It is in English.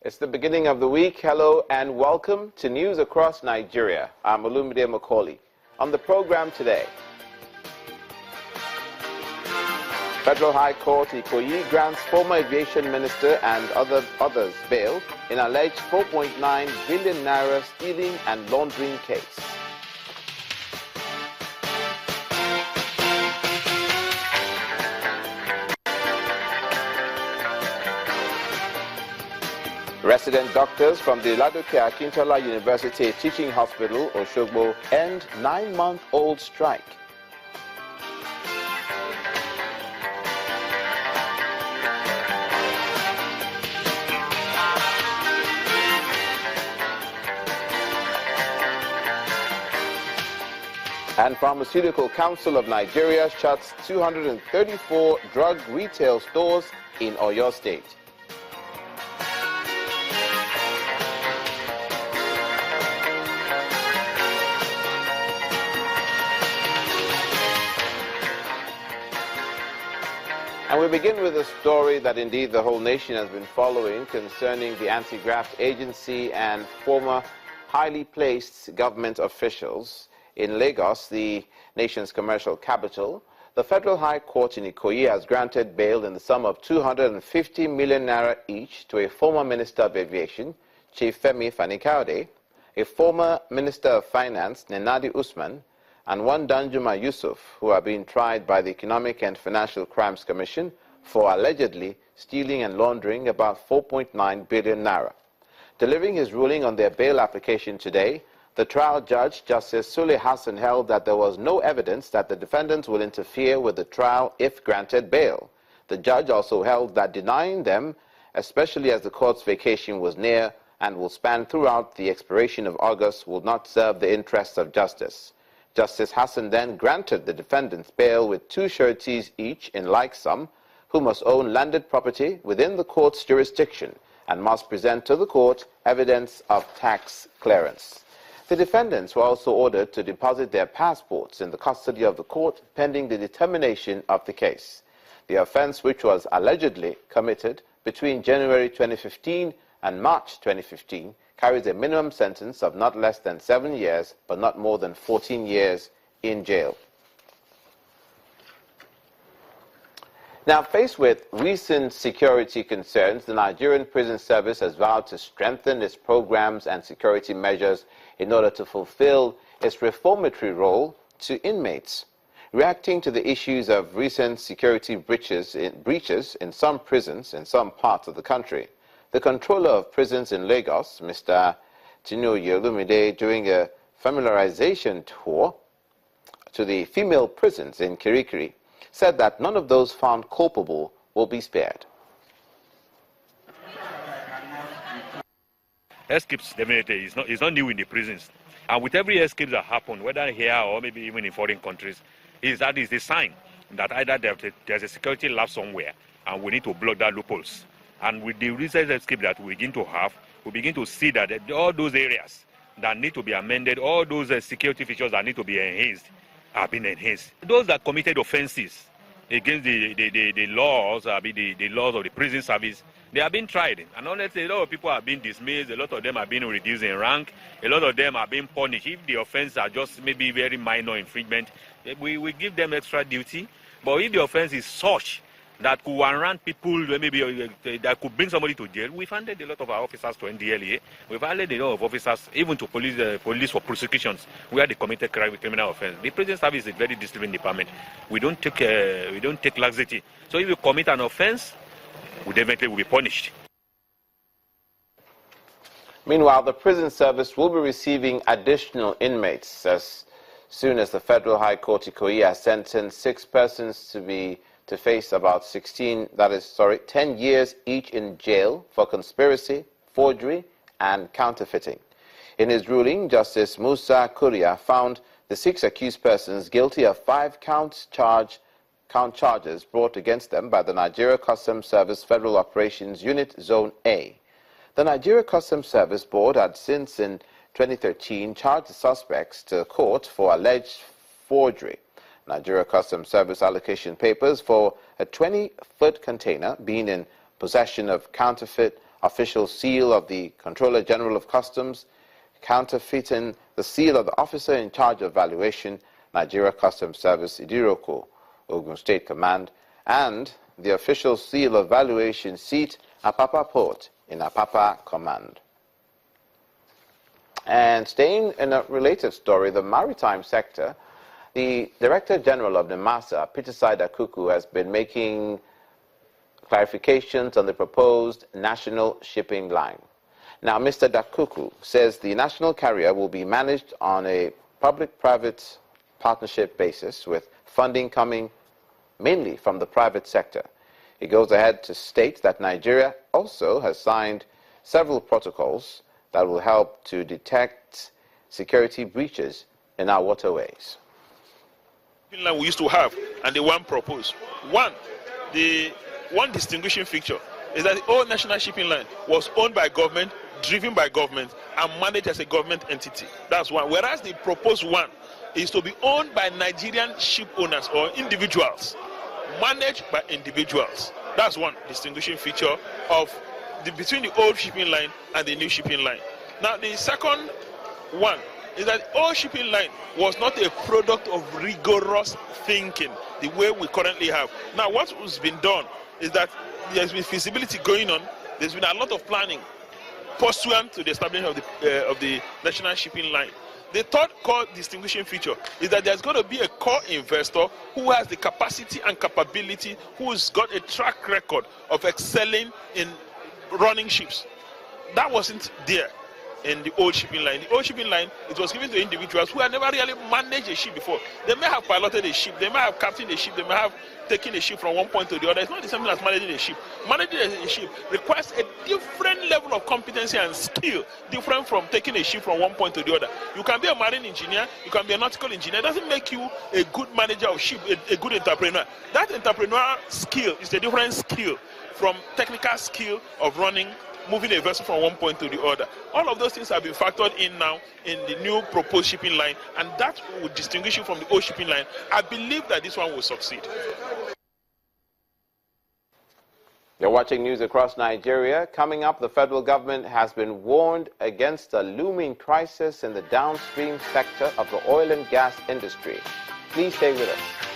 It's the beginning of the week. Hello and welcome to News Across Nigeria. I'm Olumide Macaulay. On the program today, Federal High Court Ikoyi grants former aviation minister and others bail in alleged 4.9 billion naira stealing and laundering case. Resident doctors from the Ladoke Akintola University Teaching Hospital, Oshogbo, end 9-month-old strike. And Pharmaceutical Council of Nigeria shuts 234 drug retail stores in Oyo State. And we begin with a story that indeed the whole nation has been following concerning the anti-graft agency and former highly placed government officials. In Lagos, the nation's commercial capital, the Federal High Court in Ikoyi has granted bail in the sum of 250 million naira each to a former Minister of Aviation, Chief Femi Fani-Kayode, a former Minister of Finance, Nenadi Usman, and one Danjuma Yusuf, who are being tried by the Economic and Financial Crimes Commission for allegedly stealing and laundering about 4.9 billion naira. Delivering his ruling on their bail application today, the trial judge, Justice Sule Hassan, held that there was no evidence that the defendants will interfere with the trial if granted bail. The judge also held that denying them, especially as the court's vacation was near and will span throughout the expiration of August, will not serve the interests of justice. Justice Hassan then granted the defendants bail with 2 sureties each in like sum, who must own landed property within the court's jurisdiction and must present to the court evidence of tax clearance. The defendants were also ordered to deposit their passports in the custody of the court pending the determination of the case. The offense, which was allegedly committed between January 2015 and March 2015, carries a minimum sentence of not less than 7 years, but not more than 14 years in jail. Now, faced with recent security concerns, the Nigerian Prison Service has vowed to strengthen its programs and security measures in order to fulfill its reformatory role to inmates. Reacting to the issues of recent security breaches in some prisons in some parts of the country, the controller of prisons in Lagos, Mr. Tinu Yelumide, during a familiarization tour to the female prisons in Kirikiri, said that none of those found culpable will be spared. Escapes definitely is not new in the prisons. And with every escape that happens, whether here or maybe even in foreign countries, that is a sign that either there's a security lapse somewhere and we need to block that loopholes. And with the recent escape that we begin to have, we begin to see that all those areas that need to be amended, all those security features that need to be enhanced, have been enhanced. Those that committed offenses against the laws, the laws of the prison service, they have been tried. And honestly, a lot of people have been dismissed, a lot of them have been reduced in rank, a lot of them have been punished. If the offense are just maybe very minor infringement, we give them extra duty. But if the offense is such that could warrant people, maybe that could bring somebody to jail, we've handed a lot of our officers to NDLEA. We've handed a lot of officers even to police for prosecutions where they committed criminal offense. The prison service is a very disciplined department. We don't take laxity. So if you commit an offense, we definitely will be punished. Meanwhile, the prison service will be receiving additional inmates as soon as the Federal High Court Ikoyi has sentenced 6 persons to face about 10 years each in jail for conspiracy, forgery, and counterfeiting. In his ruling, Justice Musa Kuria found the 6 accused persons guilty of 5 count charges brought against them by the Nigeria Customs Service Federal Operations Unit Zone A. The Nigeria Customs Service Board had since in 2013 charged the suspects to court for alleged forgery. Nigeria Customs Service allocation papers for a 20-foot container being in possession of counterfeit official seal of the Controller General of Customs, counterfeiting the seal of the officer in charge of valuation, Nigeria Customs Service, Idiroko, Ogun State Command, and the official seal of valuation seat, Apapa Port, in Apapa Command. And staying in a related story, the maritime sector, the Director General of NIMASA, Peter Kuku, has been making clarifications on the proposed national shipping line. Now, Mr. Dakuku says the national carrier will be managed on a public-private partnership basis with funding coming mainly from the private sector. He goes ahead to state that Nigeria also has signed several protocols that will help to detect security breaches in our waterways. Line we used to have, and the one proposed. The one distinguishing feature is that the old national shipping line was owned by government, driven by government, and managed as a government entity. That's one. Whereas the proposed one is to be owned by Nigerian ship owners or individuals, managed by individuals. That's one distinguishing feature of between the old shipping line and the new shipping line. Now, the second one is that the old shipping line was not a product of rigorous thinking the way we currently have. Now, what has been done is that there's been feasibility going on. There's been a lot of planning pursuant to the establishment of the national shipping line. The third core distinguishing feature is that there's going to be a core investor who has the capacity and capability, who's got a track record of excelling in running ships. That wasn't there in the old shipping line. The old shipping line, it was given to individuals who had never really managed a ship before. They may have piloted a ship, they may have captained a ship, they may have taken a ship from one point to the other. It's not the same as managing a ship. Managing a ship requires a different level of competency and skill, different from taking a ship from one point to the other. You can be a marine engineer, you can be a nautical engineer. It doesn't make you a good manager of ship, a good entrepreneur. That entrepreneurial skill is a different skill from technical skill of running, moving a vessel from one point to the other. All of those things have been factored in now in the new proposed shipping line, and that will distinguish you from the old shipping line. I believe that this one will succeed. You're watching news across Nigeria. Coming up, the federal government has been warned against a looming crisis in the downstream sector of the oil and gas industry. Please stay with us.